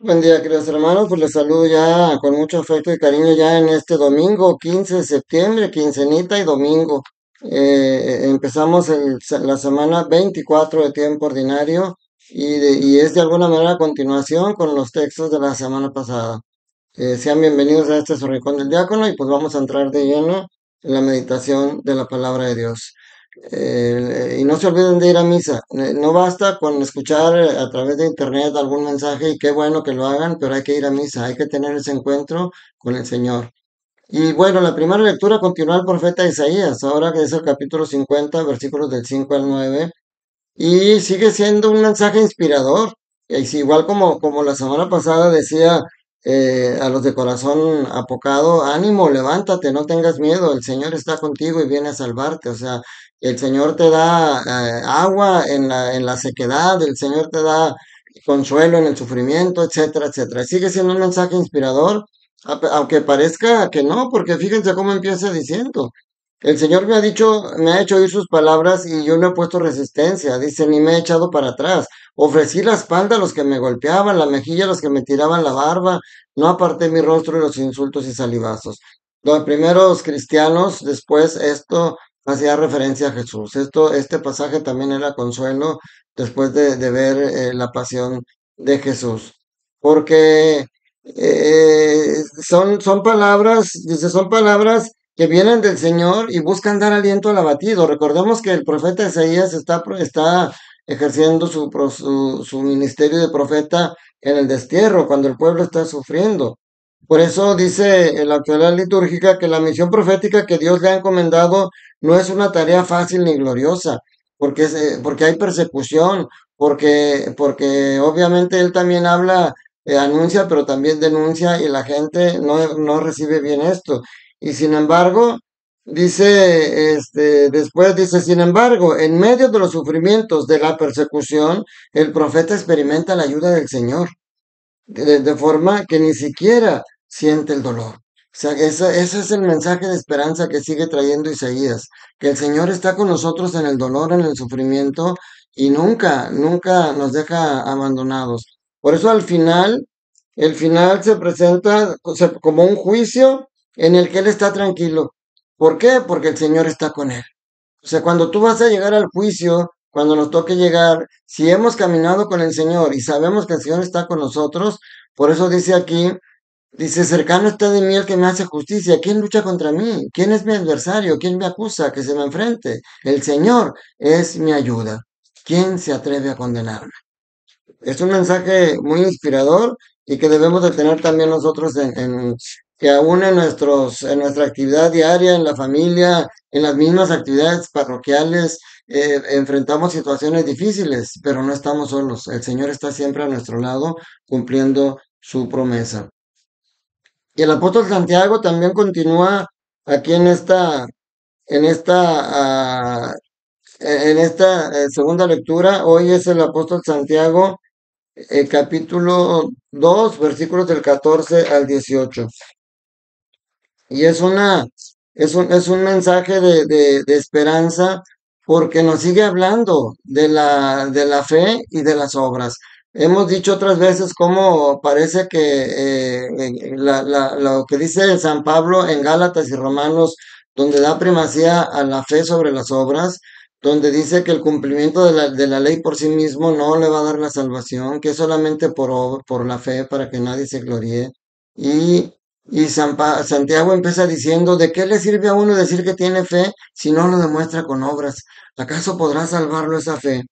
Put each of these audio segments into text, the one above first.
Buen día, queridos hermanos. Pues les saludo ya con mucho afecto y cariño ya en este domingo, 15 de septiembre, quincenita y domingo. Empezamos la semana 24 de tiempo ordinario y es de alguna manera continuación con los textos de la semana pasada. Sean bienvenidos a este su rincón del diácono y pues vamos a entrar de lleno en la meditación de la palabra de Dios. Y no se olviden de ir a misa. No basta con escuchar a través de internet algún mensaje y qué bueno que lo hagan, pero hay que ir a misa, hay que tener ese encuentro con el Señor. Y bueno, la primera lectura continúa el profeta Isaías, ahora que es el capítulo 50, versículos del 5 al 9, y sigue siendo un mensaje inspirador. Y si igual como la semana pasada decía a los de corazón apocado, ánimo, levántate, no tengas miedo, el Señor está contigo y viene a salvarte. O sea, el Señor te da agua en la sequedad, el Señor te da consuelo en el sufrimiento, etcétera, etcétera. Sigue siendo un mensaje inspirador, aunque parezca que no, porque fíjense cómo empieza diciendo. El Señor me ha dicho, me ha hecho oír sus palabras y yo no he puesto resistencia. Dice, ni me he echado para atrás. Ofrecí la espalda a los que me golpeaban, la mejilla a los que me tiraban la barba. No aparté mi rostro de los insultos y salivazos. Los primeros cristianos, después esto hacía referencia a Jesús. Este pasaje también era consuelo después de ver la pasión de Jesús. Porque son palabras, dice, son palabras que vienen del Señor y buscan dar aliento al abatido. Recordemos que el profeta Isaías está ejerciendo su ministerio de profeta en el destierro, cuando el pueblo está sufriendo. Por eso dice en la actualidad litúrgica que la misión profética que Dios le ha encomendado no es una tarea fácil ni gloriosa, porque hay persecución, porque obviamente él también habla, anuncia, pero también denuncia y la gente no recibe bien esto. Y sin embargo, después dice, sin embargo, en medio de los sufrimientos de la persecución, el profeta experimenta la ayuda del Señor, de forma que ni siquiera siente el dolor. O sea, ese es el mensaje de esperanza que sigue trayendo Isaías, que el Señor está con nosotros en el dolor, en el sufrimiento, y nunca nos deja abandonados. Por eso al final, el final se presenta como un juicio en el que Él está tranquilo. ¿Por qué? Porque el Señor está con Él. O sea, cuando tú vas a llegar al juicio, cuando nos toque llegar, si hemos caminado con el Señor y sabemos que el Señor está con nosotros, por eso dice aquí, dice, cercano está de mí el que me hace justicia. ¿Quién lucha contra mí? ¿Quién es mi adversario? ¿Quién me acusa que se me enfrente? El Señor es mi ayuda. ¿Quién se atreve a condenarme? Es un mensaje muy inspirador y que debemos de tener también nosotros que aún en nuestra actividad diaria, en la familia, en las mismas actividades parroquiales, enfrentamos situaciones difíciles, pero no estamos solos. El Señor está siempre a nuestro lado cumpliendo su promesa. Y el apóstol Santiago también continúa aquí en esta, ah, en esta segunda lectura. Hoy es el apóstol Santiago, capítulo 2 versículos del 14 al 18. Y es un mensaje de esperanza porque nos sigue hablando de la fe y de las obras. Hemos dicho otras veces cómo parece que lo que dice San Pablo en Gálatas y Romanos, donde da primacía a la fe sobre las obras, donde dice que el cumplimiento de la ley por sí mismo no le va a dar la salvación, que es solamente por la fe para que nadie se gloríe. Y Santiago empieza diciendo, ¿de qué le sirve a uno decir que tiene fe si no lo demuestra con obras? ¿Acaso podrá salvarlo esa fe?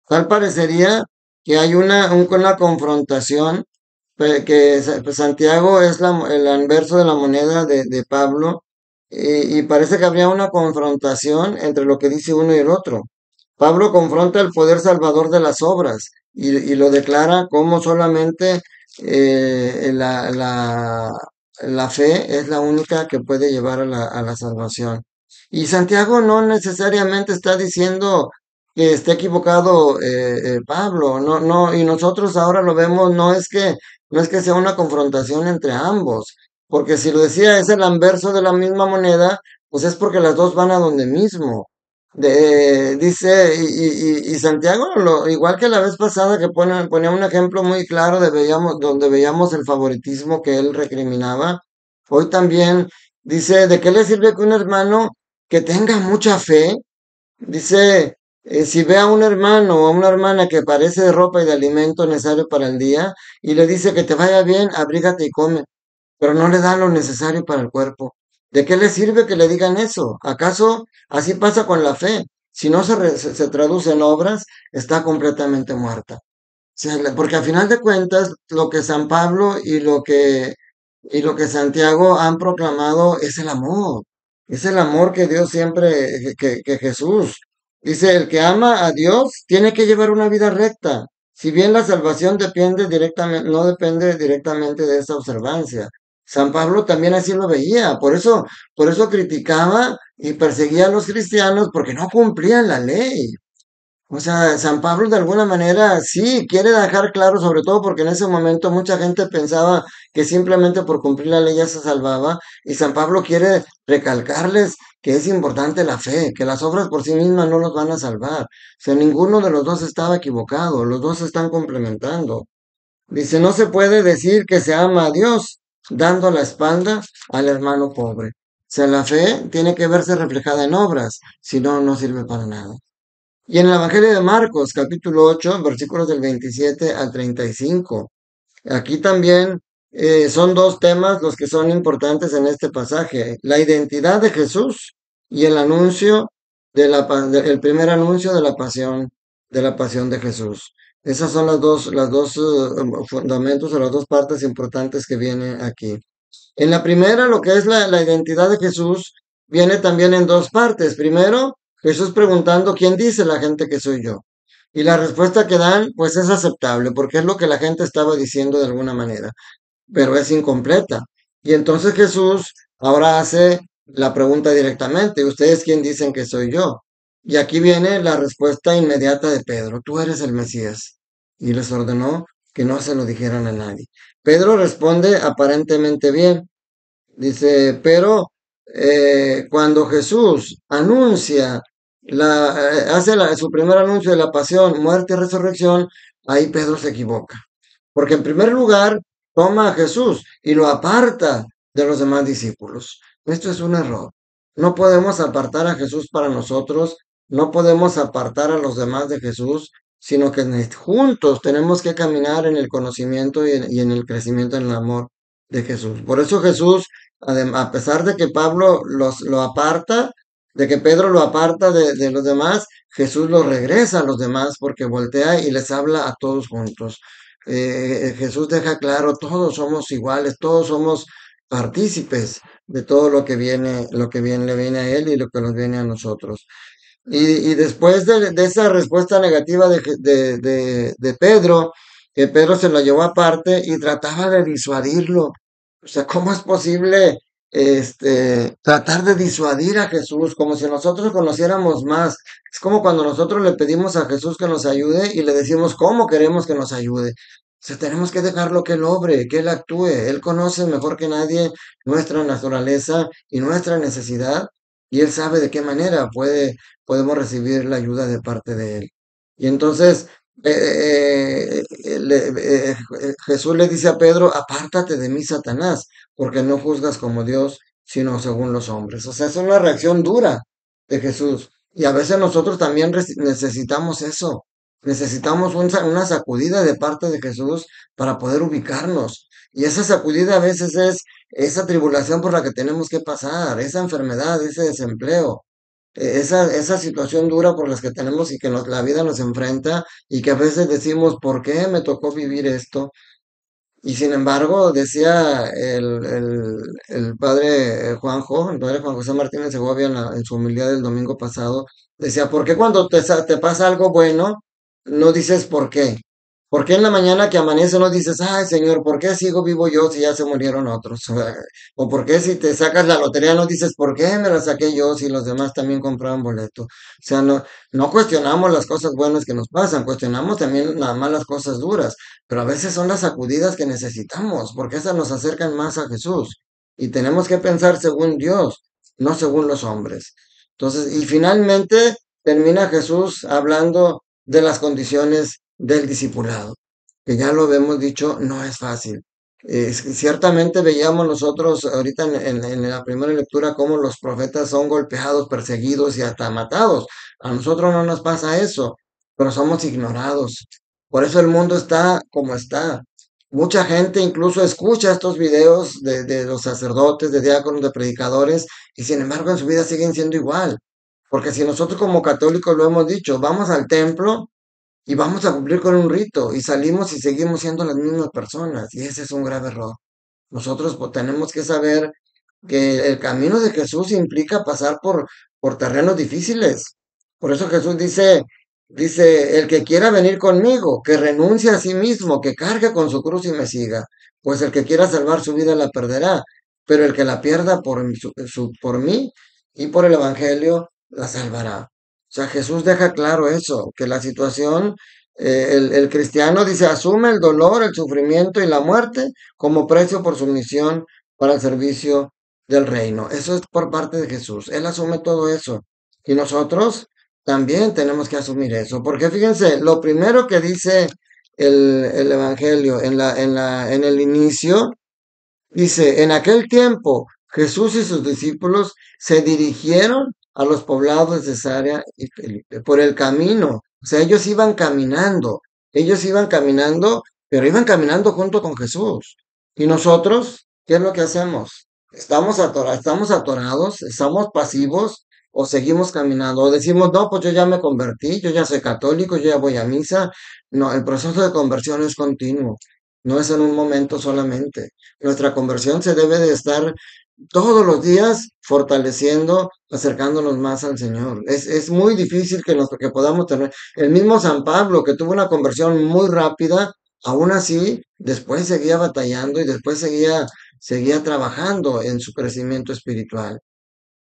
Tal parecería que hay una confrontación, pues Santiago es el anverso de la moneda de Pablo, y parece que habría una confrontación entre lo que dice uno y el otro. Pablo confronta el poder salvador de las obras y lo declara como solamente la fe es la única que puede llevar a a la salvación. Y Santiago no necesariamente está diciendo que esté equivocado Pablo, no, y nosotros ahora lo vemos, no es que sea una confrontación entre ambos, porque si lo decía es el anverso de la misma moneda, pues es porque las dos van a donde mismo. Dice, y Santiago, igual que la vez pasada que ponía un ejemplo muy claro donde veíamos el favoritismo que él recriminaba, hoy también dice, ¿de qué le sirve que un hermano que tenga mucha fe? Dice, si ve a un hermano o a una hermana que parece de ropa y de alimento necesario para el día y le dice que te vaya bien, abrígate y come, pero no le da lo necesario para el cuerpo. ¿De qué le sirve que le digan eso? ¿Acaso así pasa con la fe? Si no se traduce en obras, está completamente muerta. Porque al final de cuentas, lo que San Pablo y lo que Santiago han proclamado es el amor que Dios siempre, que Jesús. Dice, el que ama a Dios tiene que llevar una vida recta. Si bien la salvación depende directamente, no depende directamente de esa observancia. San Pablo también así lo veía, por eso criticaba y perseguía a los cristianos porque no cumplían la ley. O sea, San Pablo de alguna manera sí quiere dejar claro, sobre todo porque en ese momento mucha gente pensaba que simplemente por cumplir la ley ya se salvaba, y San Pablo quiere recalcarles que es importante la fe, que las obras por sí mismas no los van a salvar. O sea, ninguno de los dos estaba equivocado, los dos se están complementando. Dice, no se puede decir que se ama a Dios dando la espalda al hermano pobre. O sea, la fe tiene que verse reflejada en obras, si no, no sirve para nada. Y en el Evangelio de Marcos, capítulo 8, versículos del 27 al 35. Aquí también son dos temas los que son importantes en este pasaje. La identidad de Jesús y el anuncio el primer anuncio de la pasión de Jesús. Esas son las dos fundamentos o las dos partes importantes que vienen aquí. En la primera, lo que es la identidad de Jesús, viene también en dos partes. Primero, Jesús preguntando, ¿quién dice la gente que soy yo? Y la respuesta que dan, pues es aceptable, porque es lo que la gente estaba diciendo de alguna manera, pero es incompleta. Y entonces Jesús ahora hace la pregunta directamente, ¿ustedes quién dicen que soy yo? Y aquí viene la respuesta inmediata de Pedro, tú eres el Mesías. Y les ordenó que no se lo dijeran a nadie. Pedro responde aparentemente bien. Dice, pero cuando Jesús anuncia, su primer anuncio de la pasión, muerte y resurrección, ahí Pedro se equivoca. Porque en primer lugar, toma a Jesús y lo aparta de los demás discípulos. Esto es un error. No podemos apartar a Jesús para nosotros, no podemos apartar a los demás de Jesús, sino que juntos tenemos que caminar en el conocimiento y en el crecimiento en el amor de Jesús. Por eso Jesús, a pesar de que Pablo lo aparta, de que Pedro lo aparta de los demás, Jesús lo regresa a los demás porque voltea y les habla a todos juntos. Jesús deja claro, todos somos iguales, todos somos partícipes de todo lo que viene, le viene a él y lo que nos viene a nosotros. Y después de esa respuesta negativa de Pedro, que Pedro se la llevó aparte y trataba de disuadirlo. O sea, ¿cómo es posible tratar de disuadir a Jesús como si nosotros conociéramos más? Es como cuando nosotros le pedimos a Jesús que nos ayude y le decimos cómo queremos que nos ayude. O sea, tenemos que dejarlo que él obre, que él actúe. Él conoce mejor que nadie nuestra naturaleza y nuestra necesidad, y él sabe de qué manera podemos recibir la ayuda de parte de él. Y entonces Jesús le dice a Pedro, apártate de mí, Satanás, porque no juzgas como Dios, sino según los hombres. O sea, es una reacción dura de Jesús. Y a veces nosotros también necesitamos eso. Necesitamos una sacudida de parte de Jesús para poder ubicarnos. Y esa sacudida a veces es esa tribulación por la que tenemos que pasar, esa enfermedad, ese desempleo, esa situación dura por las que tenemos y que la vida nos enfrenta y que a veces decimos, ¿por qué me tocó vivir esto? Y sin embargo, decía el padre Juanjo, el padre Juan José Martínez Segovia en su homilía del domingo pasado, decía, ¿por qué cuando te pasa algo bueno, no dices por qué? ¿Por qué en la mañana que amanece no dices, ay Señor, ¿por qué sigo vivo yo si ya se murieron otros? ¿O por qué si te sacas la lotería no dices, ¿por qué me la saqué yo si los demás también compraron boleto? O sea, no cuestionamos las cosas buenas que nos pasan, cuestionamos también nada más las cosas duras. Pero a veces son las sacudidas que necesitamos, porque esas nos acercan más a Jesús. Y tenemos que pensar según Dios, no según los hombres. Entonces, y finalmente, termina Jesús hablando de las condiciones del discipulado, que ya lo hemos dicho, no es fácil. Ciertamente veíamos nosotros ahorita en la primera lectura cómo los profetas son golpeados, perseguidos y hasta matados. A nosotros no nos pasa eso, pero somos ignorados. Por eso el mundo está como está. Mucha gente incluso escucha estos videos de los sacerdotes, de diáconos, de predicadores, y sin embargo en su vida siguen siendo igual. Porque si nosotros como católicos lo hemos dicho, vamos al templo y vamos a cumplir con un rito y salimos y seguimos siendo las mismas personas, y ese es un grave error. Nosotros pues, tenemos que saber que el camino de Jesús implica pasar por terrenos difíciles. Por eso Jesús dice, el que quiera venir conmigo, que renuncie a sí mismo, que cargue con su cruz y me siga. Pues el que quiera salvar su vida la perderá, pero el que la pierda por mí y por el Evangelio la salvará. O sea, Jesús deja claro eso, que la situación, el cristiano dice, asume el dolor, el sufrimiento y la muerte como precio por su misión para el servicio del reino. Eso es por parte de Jesús. Él asume todo eso. Y nosotros también tenemos que asumir eso. Porque fíjense, lo primero que dice el Evangelio en el inicio, dice, en aquel tiempo Jesús y sus discípulos se dirigieron a los poblados de Cesarea y Felipe por el camino. O sea, ellos iban caminando, pero iban caminando junto con Jesús. ¿Y nosotros qué es lo que hacemos? ¿Estamos atorados? ¿Estamos pasivos? ¿O seguimos caminando? ¿O decimos, no, pues yo ya me convertí, yo ya soy católico, yo ya voy a misa? No, el proceso de conversión es continuo, no es en un momento solamente. Nuestra conversión se debe de estar todos los días fortaleciendo, acercándonos más al Señor. Es muy difícil que podamos tener. El mismo San Pablo, que tuvo una conversión muy rápida, aún así, después seguía batallando y después seguía trabajando en su crecimiento espiritual.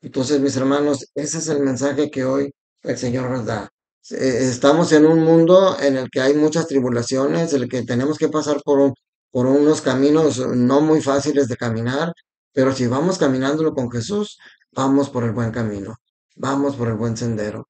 Entonces, mis hermanos, ese es el mensaje que hoy el Señor nos da. Estamos en un mundo en el que hay muchas tribulaciones, en el que tenemos que pasar por unos caminos no muy fáciles de caminar, pero si vamos caminándolo con Jesús, vamos por el buen camino, vamos por el buen sendero.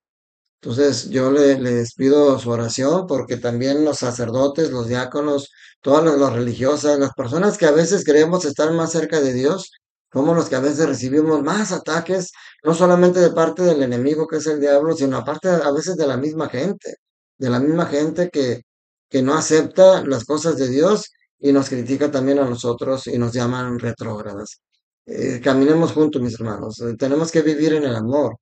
Entonces yo les pido su oración porque también los sacerdotes, los diáconos, todas las religiosas, las personas que a veces creemos estar más cerca de Dios, somos los que a veces recibimos más ataques, no solamente de parte del enemigo que es el diablo, sino aparte a veces de la misma gente que no acepta las cosas de Dios y nos critica también a nosotros y nos llaman retrógradas. Caminemos juntos, mis hermanos. Tenemos que vivir en el amor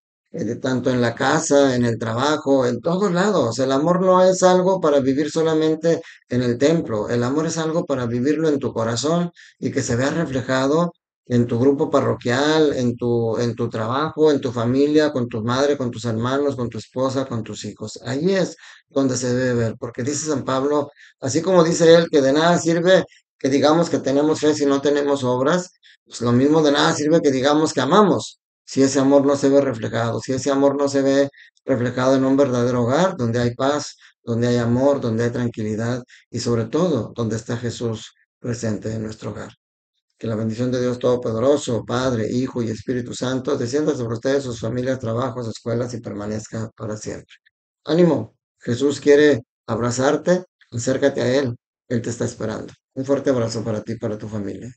tanto en la casa, en el trabajo, en todos lados. El amor no es algo para vivir solamente en el templo, el amor es algo para vivirlo en tu corazón y que se vea reflejado en tu grupo parroquial, en tu trabajo, en tu familia, con tu madre, con tus hermanos, con tu esposa, con tus hijos. Ahí es donde se debe ver, porque dice San Pablo, así como dice él, que de nada sirve que digamos que tenemos fe si no tenemos obras, pues lo mismo de nada sirve que digamos que amamos si ese amor no se ve reflejado, si ese amor no se ve reflejado en un verdadero hogar, donde hay paz, donde hay amor, donde hay tranquilidad y sobre todo donde está Jesús presente en nuestro hogar. Que la bendición de Dios Todopoderoso, Padre, Hijo y Espíritu Santo, descienda sobre ustedes, sus familias, trabajos, escuelas y permanezca para siempre. Ánimo, Jesús quiere abrazarte, acércate a Él, Él te está esperando. Un fuerte abrazo para ti y para tu familia.